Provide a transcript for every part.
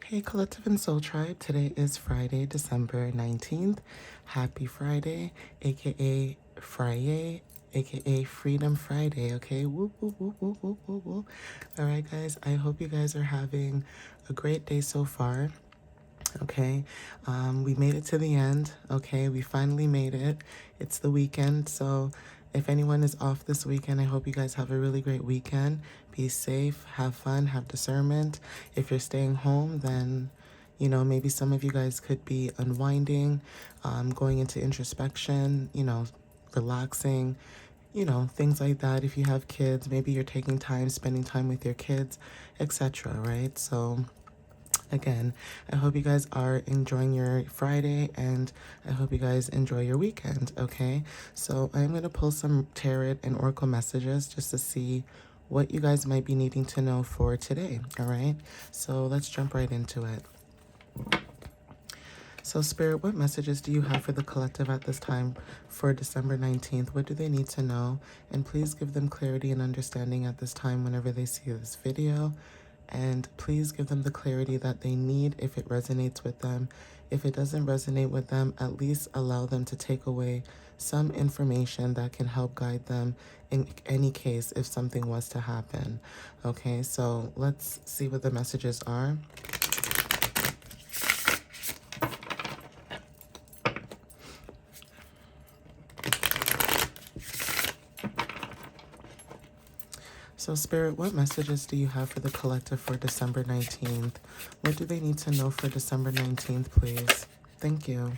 Hey, Collective and Soul Tribe. Today is Friday, December 19th. Happy Friday, aka Friyay, aka Freedom Friday, okay? Whoop, whoop, whoop, whoop, whoop, whoop, whoop. All right, guys, I hope you guys are having a great day so far. Okay, we made it to the end. Okay, we finally made it. It's the weekend, so if anyone is off this weekend, I hope you guys have a really great weekend. Be safe, have fun, have discernment. If you're staying home, then maybe some of you guys could be unwinding, going into introspection, relaxing, things like that. If you have kids, maybe you're taking time, spending time with your kids, etc. Right? So again, I hope you guys are enjoying your Friday, and I hope you guys enjoy your weekend, okay? So I'm going to pull some tarot and oracle messages just to see what you guys might be needing to know for today, all right? So let's jump right into it. So Spirit, what messages do you have for the collective at this time for December 19th? What do they need to know? And please give them clarity and understanding at this time whenever they see this video. And please give them the clarity that they need if it resonates with them. If it doesn't resonate with them, at least allow them to take away some information that can help guide them in any case if something was to happen. Okay, so let's see what the messages are. So Spirit, what messages do you have for the collective for December 19th? What do they need to know for December 19th, please? Thank you.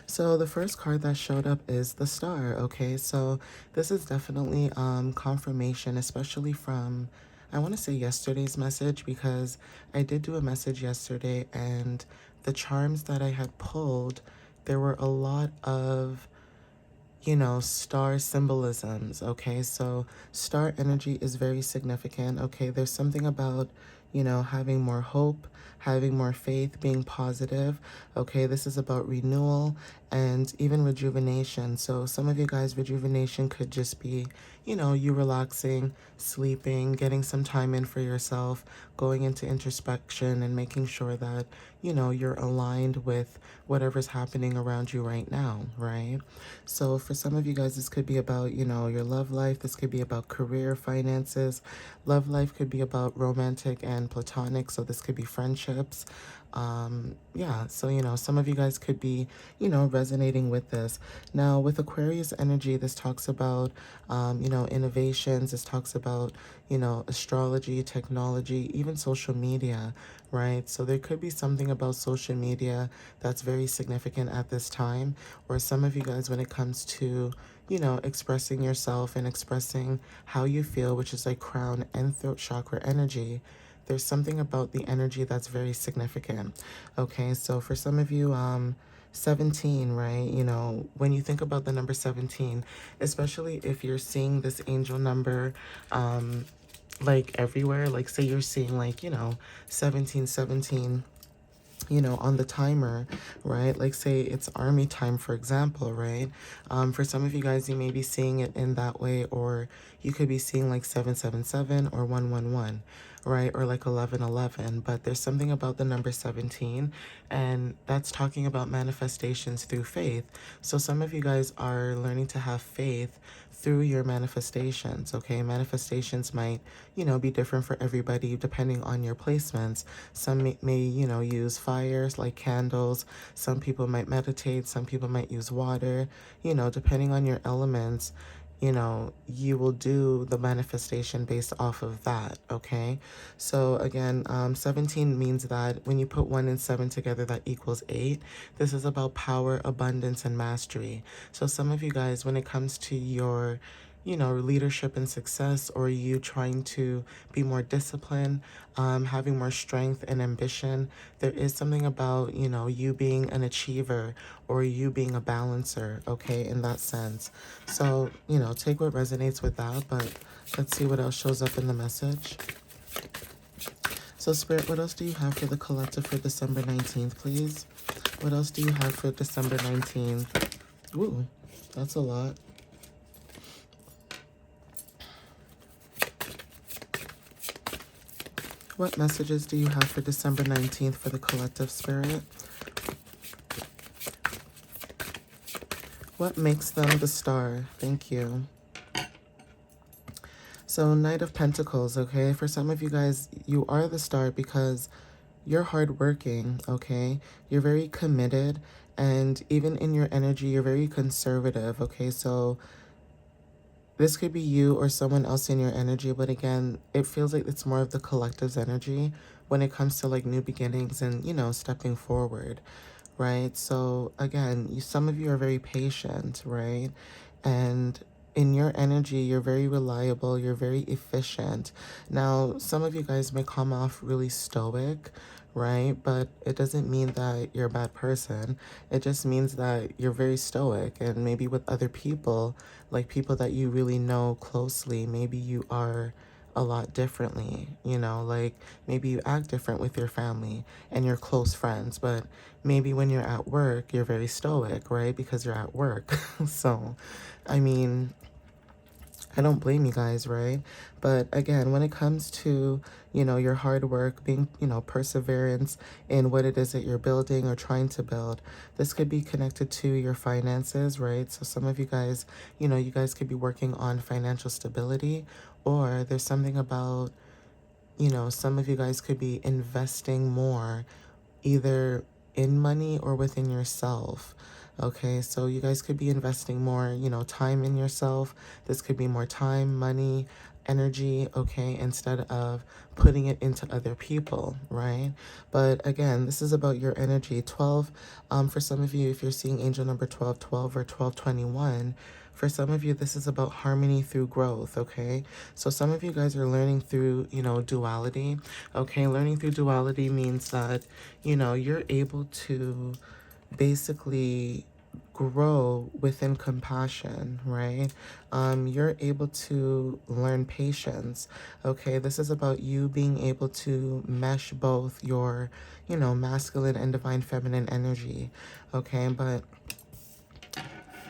So the first card that showed up is the Star, okay? So this is definitely confirmation, especially from, I want to say yesterday's message, because I did do a message yesterday, and the charms that I had pulled, there were a lot of star symbolisms, okay? So star energy is very significant, okay? There's something about, having more hope, having more faith, being positive, okay? This is about renewal and even rejuvenation. So some of you guys, rejuvenation could just be, you relaxing, sleeping, getting some time in for yourself, going into introspection and making sure that, you're aligned with whatever's happening around you right now, right? So for some of you guys, this could be about, your love life. This could be about career, finances. Love life could be about romantic and platonic. So this could be friendships. Yeah, so, some of you guys could be, resonating with this. Now, with Aquarius energy, this talks about, innovations. This talks about, astrology, technology, even social media, right? So there could be something about social media that's very significant at this time, or some of you guys, when it comes to, expressing yourself and expressing how you feel, which is like crown and throat chakra energy. There's something about the energy that's very significant. Okay, so for some of you, 17, right? When you think about the number 17, especially if you're seeing this angel number, like everywhere, like say you're seeing like, 1717, on the timer, right? Like say it's army time, for example, right? For some of you guys, you may be seeing it in that way, or you could be seeing like 777 or 111, right? Or like 1111. But there's something about the number 17, and that's talking about manifestations through faith. So some of you guys are learning to have faith through your manifestations, okay? Manifestations might, be different for everybody depending on your placements. Some may use fires like candles. Some people might meditate. Some people might use water. Depending on your elements, you will do the manifestation based off of that, okay? So again, 17 means that when you put 1 and 7 together, that equals 8. This is about power, abundance, and mastery. So some of you guys, when it comes to your leadership and success, or you trying to be more disciplined, having more strength and ambition, there is something about, you being an achiever or you being a balancer, okay, in that sense. So, take what resonates with that, but let's see what else shows up in the message. So, Spirit, what else do you have for the collective for December 19th, please? What else do you have for December 19th? Ooh, that's a lot. What messages do you have for December 19th for the collective spirit? What makes them the star? Thank you. So, Knight of Pentacles, okay? For some of you guys, you are the star because you're hardworking, okay? You're very committed, and even in your energy, you're very conservative, okay? So, this could be you or someone else in your energy, but again, it feels like it's more of the collective's energy when it comes to like new beginnings and, stepping forward, right? So again, some of you are very patient, right? And in your energy, you're very reliable, you're very efficient. Now, some of you guys may come off really stoic, right? But it doesn't mean that you're a bad person. It just means that you're very stoic, and maybe with other people, like people that you really know closely, maybe you are a lot differently, like maybe you act different with your family and your close friends, but maybe when you're at work, you're very stoic, right? Because you're at work. So, I mean, I don't blame you guys, right? But again, when it comes to, your hard work, being, perseverance in what it is that you're building or trying to build, this could be connected to your finances, right? So some of you guys, you guys could be working on financial stability, or there's something about, some of you guys could be investing more either in money or within yourself. Okay, so you guys could be investing more, time in yourself. This could be more time, money, energy, okay, instead of putting it into other people, right? But again, this is about your energy. 12, for some of you, if you're seeing angel number 1212 or 1221, for some of you, this is about harmony through growth, okay? So some of you guys are learning through, duality, okay? Learning through duality means that, you're able to basically grow within compassion, right? You're able to learn patience, okay? This is about you being able to mesh both your, masculine and divine feminine energy, okay? But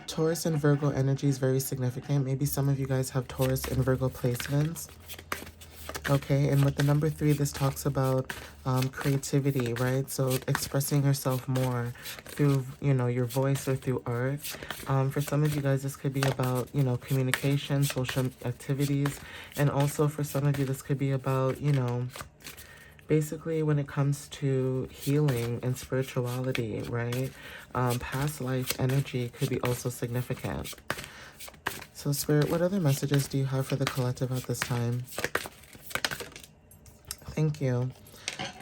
Taurus and Virgo energy is very significant. Maybe some of you guys have Taurus and Virgo placements. Okay, and with the number 3, this talks about creativity, right? So expressing yourself more through, your voice or through art. For some of you guys, this could be about, communication, social activities. And also for some of you, this could be about, basically when it comes to healing and spirituality, right? Past life energy could be also significant. So Spirit, what other messages do you have for the collective at this time? Thank you.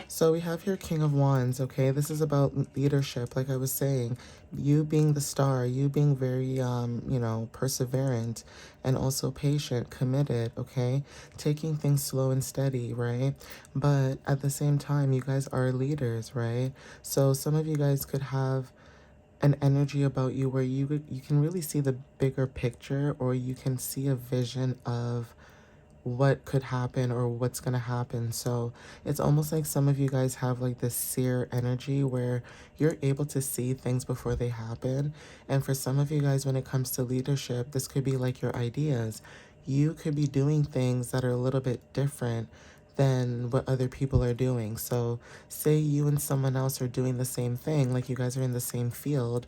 So we have here King of Wands, okay? This is about leadership, like I was saying. You being the star, you being very, perseverant and also patient, committed, okay? Taking things slow and steady, right? But at the same time, you guys are leaders, right? So some of you guys could have an energy about you where you can really see the bigger picture, or you can see a vision of what could happen or what's going to happen. So it's almost like some of you guys have like this seer energy where you're able to see things before they happen. And for some of you guys, when it comes to leadership, this could be like your ideas. You could be doing things that are a little bit different than what other people are doing. So say you and someone else are doing the same thing, like you guys are in the same field.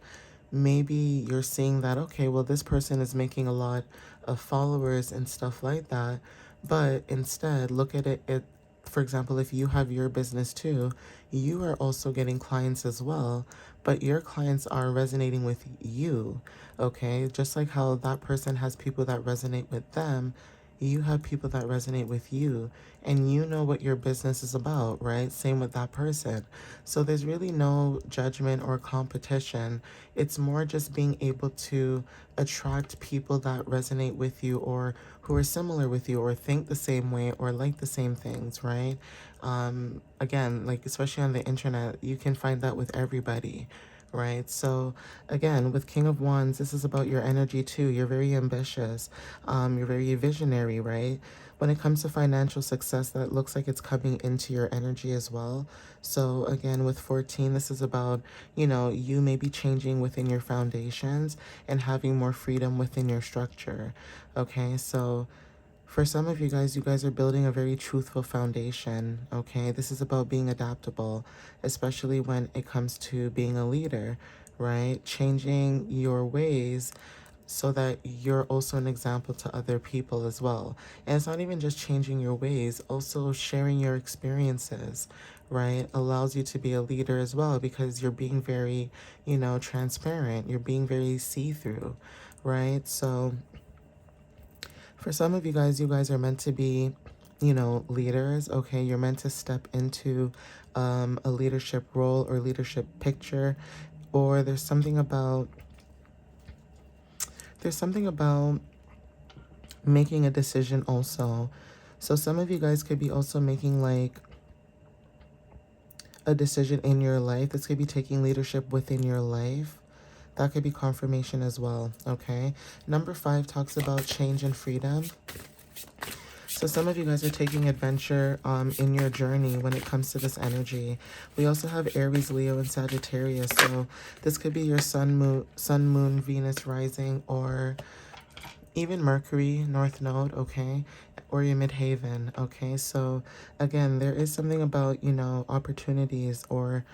Maybe you're seeing that, okay, well, this person is making a lot of followers and stuff like that. But instead, look at it, for example, if you have your business too, you are also getting clients as well, but your clients are resonating with you, okay? Just like how that person has people that resonate with them, you have people that resonate with you, and you know what your business is about, right? Same with that person. So there's really no judgment or competition. It's more just being able to attract people that resonate with you, or who are similar with you, or think the same way, or like the same things, right? Again, like especially on the internet, you can find that with everybody, right? So again, with King of Wands, this is about your energy too. You're very ambitious. You're very visionary, right? When it comes to financial success, that looks like it's coming into your energy as well. So again, with 14, this is about, you may be changing within your foundations and having more freedom within your structure. Okay, so For some of you guys are building a very truthful foundation, okay? This is about being adaptable, especially when it comes to being a leader, right? Changing your ways so that you're also an example to other people as well. And it's not even just changing your ways, also sharing your experiences, right? Allows you to be a leader as well because you're being very, transparent. You're being very see-through, right? So for some of you guys are meant to be, leaders, okay? You're meant to step into a leadership role or leadership picture, or there's something about making a decision also. So some of you guys could be also making like a decision in your life. This could be taking leadership within your life. That could be confirmation as well, okay? Number 5 talks about change and freedom. So some of you guys are taking adventure in your journey when it comes to this energy. We also have Aries, Leo, and Sagittarius. So this could be your sun, moon, Venus rising, or even Mercury, North Node, okay? Or your midhaven, okay? So again, there is something about, opportunities or,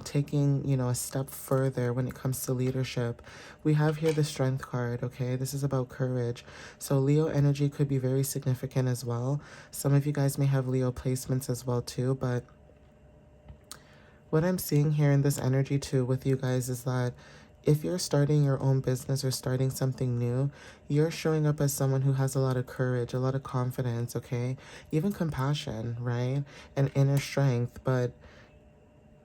taking, a step further when it comes to leadership. We have here the Strength card, okay? This is about courage. So Leo energy could be very significant as well. Some of you guys may have Leo placements as well too, but what I'm seeing here in this energy too with you guys is that if you're starting your own business or starting something new, you're showing up as someone who has a lot of courage, a lot of confidence, okay? Even compassion, right? And inner strength. But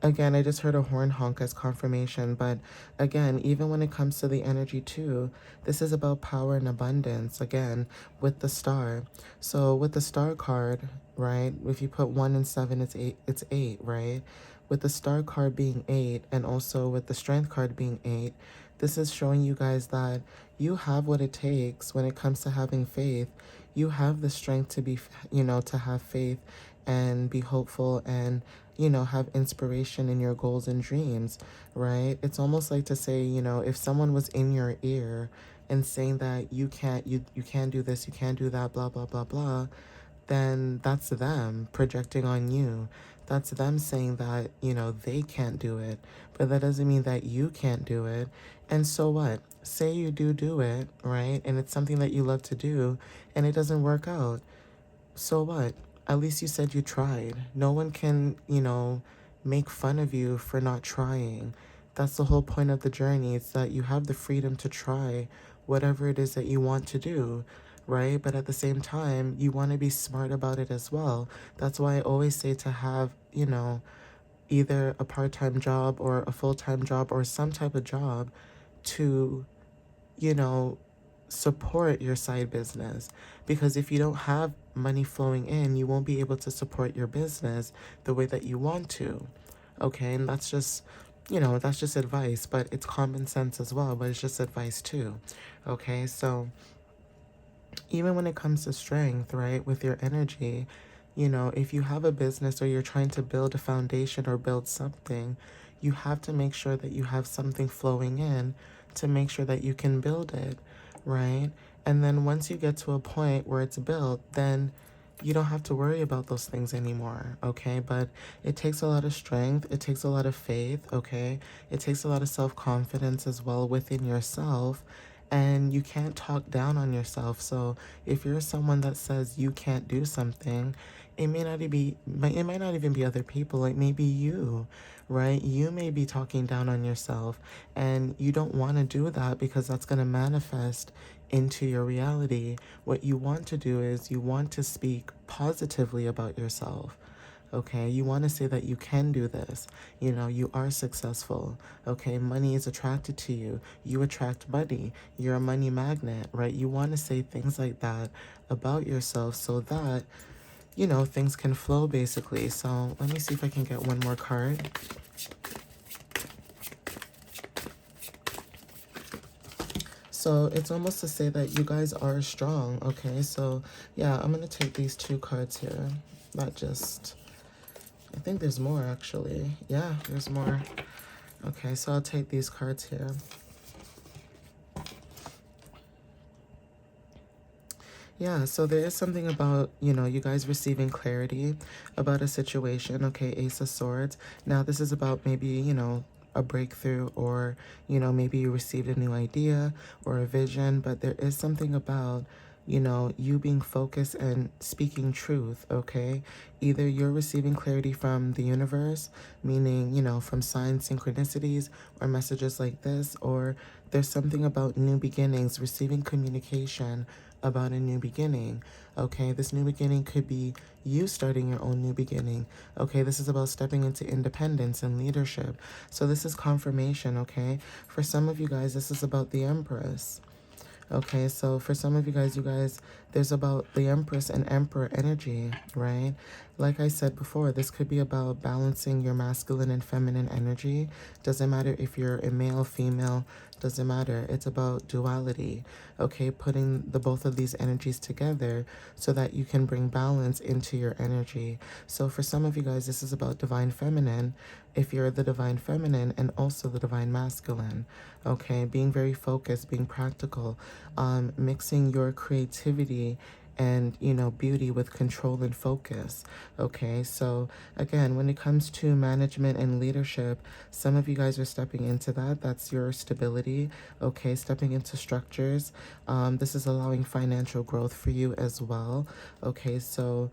again, I just heard a horn honk as confirmation. But again, even when it comes to the energy too, this is about power and abundance, again, with the star. So with the star card, right, if you put 1 and 7, it's eight, right? With the star card being 8 and also with the strength card being 8, this is showing you guys that you have what it takes when it comes to having faith. You have the strength to be, to have faith and be hopeful and, have inspiration in your goals and dreams, right? It's almost like to say, if someone was in your ear and saying that you can't do this, you can't do that, blah, blah, blah, blah, then that's them projecting on you. That's them saying that, they can't do it. But that doesn't mean that you can't do it. And so what? Say you do it, right? And it's something that you love to do and it doesn't work out. So what? At least you said you tried. No one can, make fun of you for not trying. That's the whole point of the journey. It's that you have the freedom to try whatever it is that you want to do, right? But at the same time, you want to be smart about it as well. That's why I always say to have, either a part-time job or a full-time job or some type of job to, you know, support your side business. Because if you don't have money flowing in, you won't be able to support your business the way that you want to. Okay, and that's just advice, but it's common sense as well, but it's just advice too. Okay, so even when it comes to strength, right, with your energy, if you have a business or you're trying to build a foundation or build something, you have to make sure that you have something flowing in to make sure that you can build it, right? And then once you get to a point where it's built, then you don't have to worry about those things anymore, okay? But it takes a lot of strength, it takes a lot of faith, okay? It takes a lot of self-confidence as well within yourself, and you can't talk down on yourself. So if you're someone that says you can't do something, it might not even be other people, it may be you, right? You may be talking down on yourself, and you don't want to do that because that's going to manifest into your reality. What you want to do is you want to speak positively about yourself. Okay, you want to say that you can do this. You are successful. Okay, money is attracted to you. You attract money. You're a money magnet, right? You want to say things like that about yourself so that, things can flow basically. So let me see if I can get one more card. So it's almost to say that you guys are strong, okay? So yeah, I'm going to take these two cards here. I think there's more actually. Yeah, there's more. Okay, so I'll take these cards here. Yeah, so there is something about, you guys receiving clarity about a situation. Okay, Ace of Swords. Now, this is about maybe, a breakthrough, or, maybe you received a new idea or a vision, but there is something about, you being focused and speaking truth. Okay, either you're receiving clarity from the universe, meaning, from signs, synchronicities, or messages like this, or there's something about new beginnings, receiving communication about a new beginning. Okay, this new beginning could be you starting your own new beginning. Okay, this is about stepping into independence and leadership. So this is confirmation. Okay, for some of you guys, this is about the Empress. Okay, so for some of you guys, there's about the Empress and Emperor energy, right? Like I said before, this could be about balancing your masculine and feminine energy. Doesn't matter if you're a male, female, doesn't matter. It's about duality, okay? Putting the both of these energies together so that you can bring balance into your energy. So for some of you guys, this is about divine feminine, if you're the divine feminine, and also the divine masculine, okay? Being very focused, being practical, mixing your creativity and beauty with control and focus. Okay, so again, when it comes to management and leadership, some of you guys are stepping into that. That's your stability. Okay, stepping into structures. This is allowing financial growth for you as well. Okay, so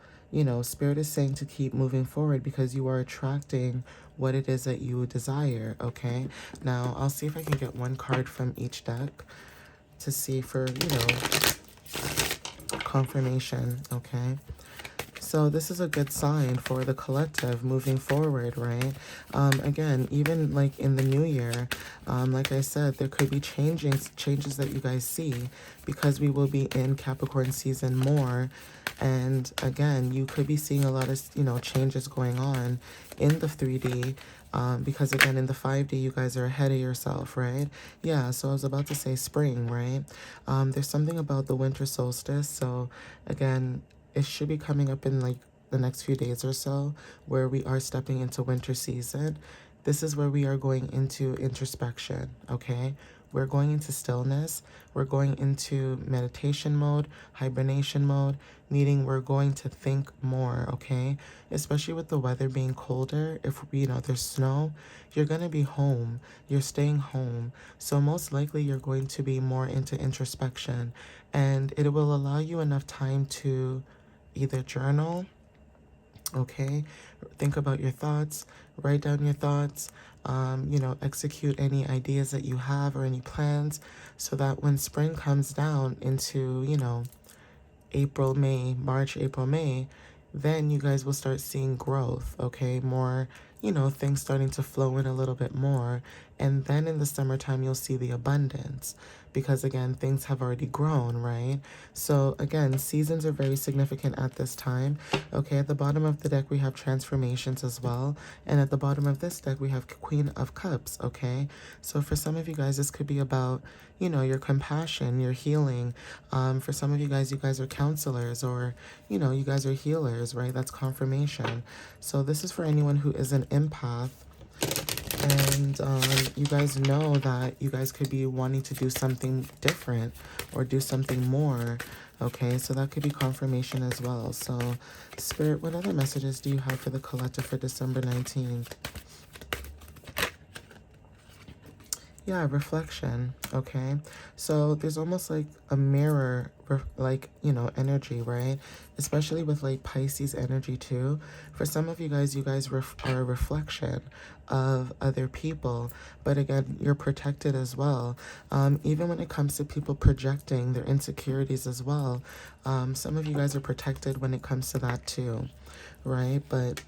Spirit is saying to keep moving forward because you are attracting what it is that you desire. Okay, now I'll see if I can get one card from each deck to see for confirmation. Okay, so this is a good sign for the collective moving forward, right? Again, even like in the new year, like I said, there could be changes that you guys see because we will be in Capricorn season more. And again, you could be seeing a lot of, changes going on in the 3D. Because again, in the 5D, you guys are ahead of yourself, right? Yeah, so I was about to say spring, right? There's something about the winter solstice. So again, it should be coming up in like the next few days or so, where we are stepping into winter season. This is where we are going into introspection, okay? We're going into stillness. We're going into meditation mode, hibernation mode, meaning we're going to think more, okay? Especially with the weather being colder, if, there's snow, you're going to be home. You're staying home. So most likely you're going to be more into introspection, and it will allow you enough time to either journal, okay, think about your thoughts, write down your thoughts, execute any ideas that you have or any plans, so that when spring comes down into, April, May, March, April, May, then you guys will start seeing growth, okay? More, things starting to flow in a little bit more. And then in the summertime, you'll see the abundance because, again, things have already grown, right? So, again, seasons are very significant at this time. Okay, at the bottom of the deck, we have transformations as well. And at the bottom of this deck, we have Queen of Cups, okay? So for some of you guys, this could be about, your compassion, your healing. For some of you guys are counselors, or, you guys are healers, right? That's confirmation. So this is for anyone who is an empath. And you guys know that you guys could be wanting to do something different or do something more. Okay, so that could be confirmation as well. So, Spirit, what other messages do you have for the collective for December 19th? Yeah, reflection. Okay, so there's almost like a mirror, like, energy, right? Especially with like Pisces energy too. For some of you guys are a reflection of other people, but again, you're protected as well. Even when it comes to people projecting their insecurities as well, some of you guys are protected when it comes to that too, right? But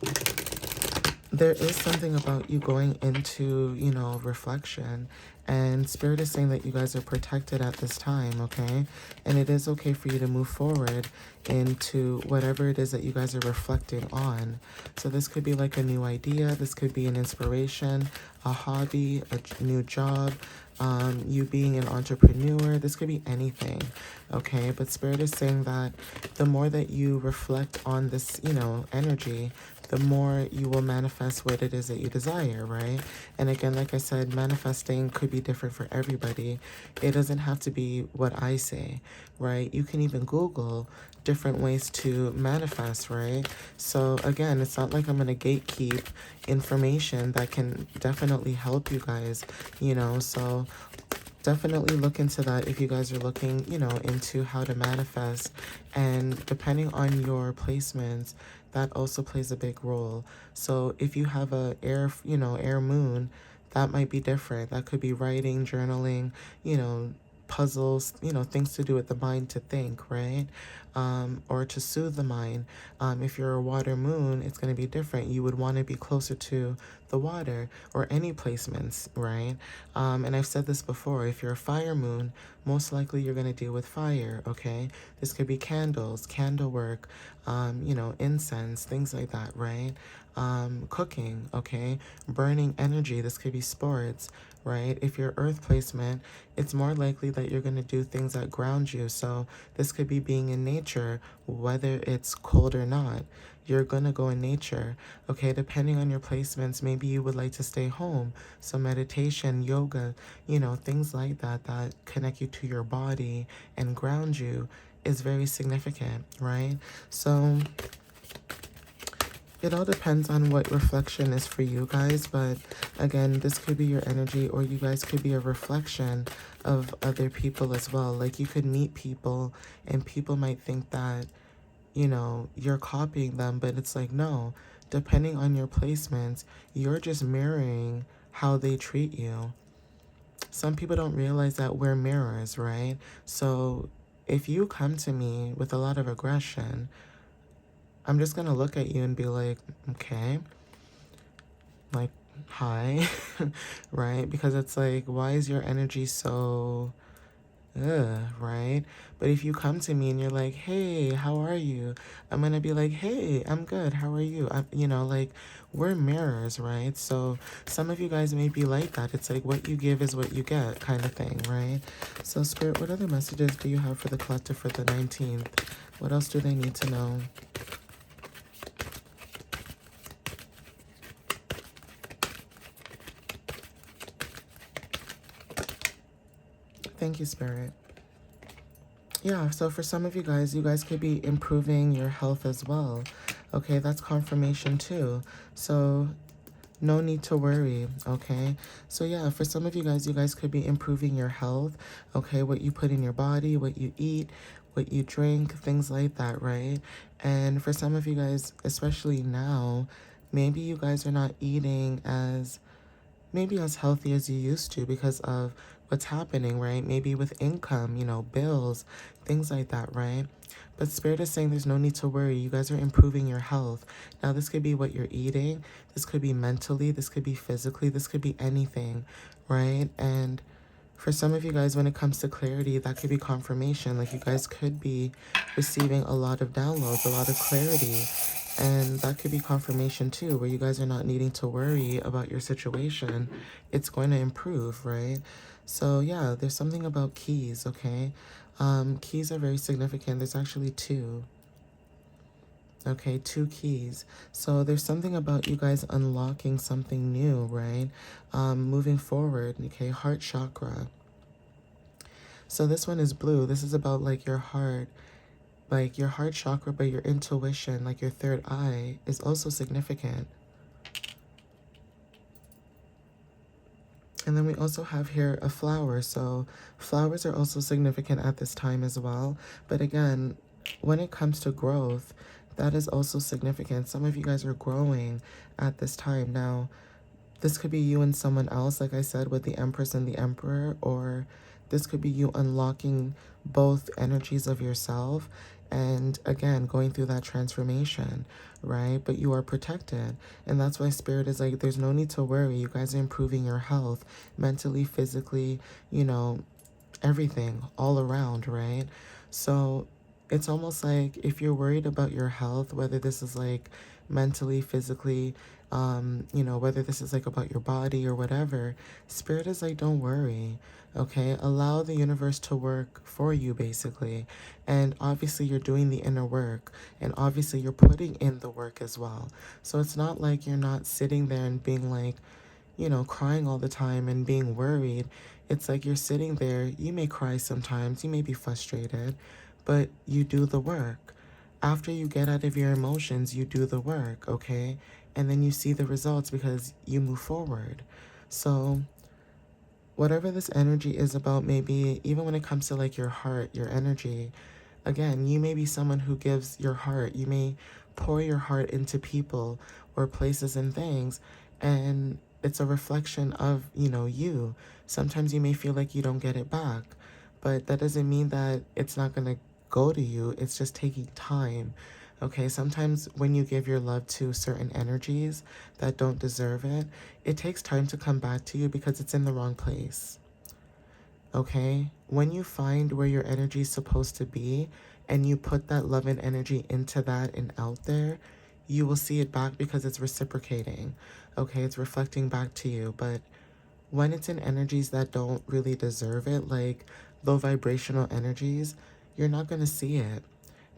there is something about you going into, reflection, and Spirit is saying that you guys are protected at this time, okay? And it is okay for you to move forward into whatever it is that you guys are reflecting on. So this could be like a new idea. This could be an inspiration, a hobby, a new job, you being an entrepreneur. This could be anything, okay? But Spirit is saying that the more that you reflect on this, energy, the more you will manifest what it is that you desire, right? And again, like I said, manifesting could be different for everybody. It doesn't have to be what I say, right? You can even Google different ways to manifest, right? So again, it's not like I'm going to gatekeep information that can definitely help you guys, so definitely look into that if you guys are looking, into how to manifest. And depending on your placements, that also plays a big role. So if you have a air moon, that might be different. That could be writing, journaling, puzzles, things to do with the mind to think, right? Or to soothe the mind. If you're a water moon, it's going to be different. You would want to be closer to the water or any placements, right? And I've said this before, if you're a fire moon, most likely you're going to deal with fire, okay? This could be candles, candle work, incense, things like that, right? Cooking, okay? Burning energy, this could be sports, right? If you're earth placement, it's more likely that you're going to do things that ground you. So this could be being in nature, whether it's cold or not. You're going to go in nature, okay? Depending on your placements, maybe you would like to stay home. So meditation, yoga, things like that that connect you to your body and ground you is very significant, right? So it all depends on what reflection is for you guys, but again, this could be your energy, or you guys could be a reflection of other people as well. Like you could meet people and people might think that, you're copying them, but it's like, no, depending on your placements, you're just mirroring how they treat you. Some people don't realize that we're mirrors, right? So if you come to me with a lot of aggression, I'm just going to look at you and be like, okay, like, hi, right? Because it's like, why is your energy so, right? But if you come to me and you're like, hey, how are you? I'm going to be like, hey, I'm good. How are you? Like, we're mirrors, right? So some of you guys may be like that. It's like what you give is what you get kind of thing, right? So Spirit, what other messages do you have for the collective for the 19th? What else do they need to know? Thank you, Spirit. Yeah, so for some of you guys could be improving your health as well. Okay, that's confirmation too. So no need to worry, okay? So yeah, for some of you guys could be improving your health, okay? What you put in your body, what you eat, what you drink, things like that, right? And for some of you guys, especially now, maybe you guys are not eating as maybe as healthy as you used to because of what's happening, right? Maybe with income, bills, things like that, right? But Spirit is saying there's no need to worry. You guys are improving your health. Now, this could be what you're eating. This could be mentally. This could be physically. This could be anything, right? And for some of you guys, when it comes to clarity, that could be confirmation. Like you guys could be receiving a lot of downloads, a lot of clarity. And that could be confirmation too, where you guys are not needing to worry about your situation. It's going to improve, right? So yeah, there's something about keys, okay? Keys are very significant. There's actually two. Okay, two keys. So there's something about you guys unlocking something new, right? Moving forward, okay, heart chakra. So this one is blue. This is about like your heart chakra, but your intuition, like your third eye, is also significant. And then we also have here a flower. So flowers are also significant at this time as well. But again, when it comes to growth, that is also significant. Some of you guys are growing at this time. Now, this could be you and someone else, like I said, with the Empress and the Emperor, or this could be you unlocking both energies of yourself and again going through that transformation, right? But you are protected, and that's why Spirit is like, there's no need to worry. You guys are improving your health mentally, physically, everything all around, right? So it's almost like if you're worried about your health, whether this is like mentally, physically, whether this is like about your body or whatever, spirit is like, don't worry. Okay, allow the universe to work for you, basically. And obviously, you're doing the inner work, and obviously, you're putting in the work as well. So it's not like you're not sitting there and being like, crying all the time and being worried. It's like you're sitting there, you may cry sometimes, you may be frustrated, but you do the work. After you get out of your emotions, you do the work, okay? And then you see the results because you move forward. So, whatever this energy is about, maybe even when it comes to like your heart, your energy, again, you may be someone who gives your heart. You may pour your heart into people or places and things, and it's a reflection of, you. Sometimes you may feel like you don't get it back, but that doesn't mean that it's not going to go to you. It's just taking time. Okay, sometimes when you give your love to certain energies that don't deserve it, it takes time to come back to you because it's in the wrong place. Okay? When you find where your energy is supposed to be and you put that love and energy into that and out there, you will see it back because it's reciprocating. Okay? It's reflecting back to you. But when it's in energies that don't really deserve it, like low vibrational energies, you're not going to see it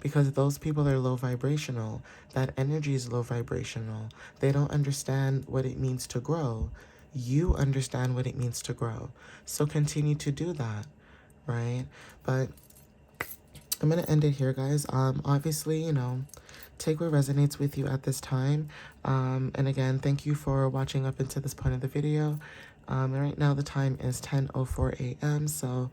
because those people are low vibrational. That energy is low vibrational. They don't understand what it means to grow. You understand what it means to grow. So continue to do that, right? But I'm going to end it here, guys. Obviously, take what resonates with you at this time. And again, thank you for watching up into this point of the video. Right now the time is 10:04 a.m. So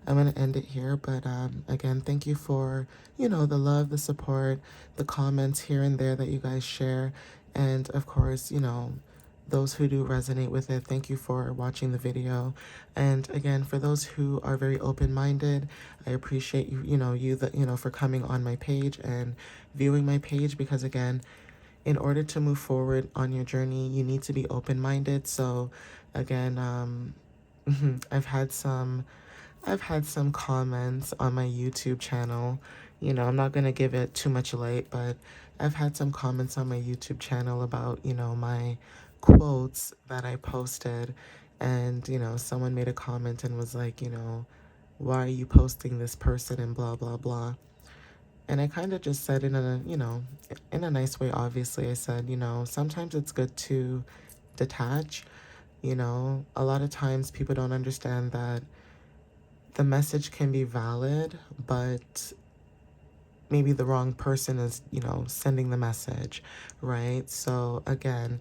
I'm going to end it here. But again, thank you for, the love, the support, the comments here and there that you guys share. And of course, those who do resonate with it, thank you for watching the video. And again, for those who are very open-minded, I appreciate you, for coming on my page and viewing my page, because again, in order to move forward on your journey, you need to be open-minded. So again, I've had some comments on my YouTube channel. I'm not going to give it too much light, but I've had some comments on my YouTube channel about, my quotes that I posted. And, someone made a comment and was like, why are you posting this person and blah, blah, blah. And I kind of just said it in in a nice way, obviously. I said, sometimes it's good to detach. A lot of times people don't understand that the message can be valid, but maybe the wrong person is, sending the message, right? So again,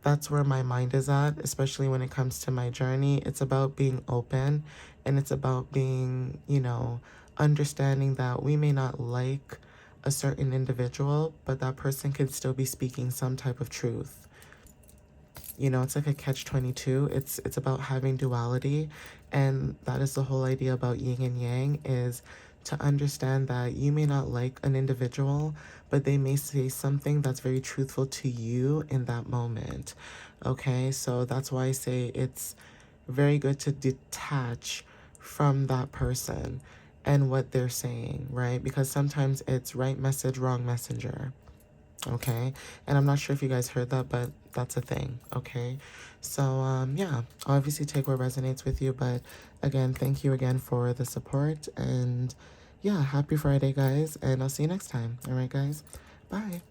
that's where my mind is at, especially when it comes to my journey. It's about being open, and it's about being, understanding that we may not like a certain individual, but that person can still be speaking some type of truth. It's like a catch-22. It's about having duality, and that is the whole idea about yin and yang, is to understand that you may not like an individual, but they may say something that's very truthful to you in that moment. Okay, so that's why I say it's very good to detach from that person and what they're saying, right? Because sometimes it's right message, wrong messenger. Okay, and I'm not sure if you guys heard that, but that's a thing. Okay, so yeah, obviously take what resonates with you, but again, thank you again for the support, and yeah, happy Friday, guys, and I'll see you next time. All right, guys, bye.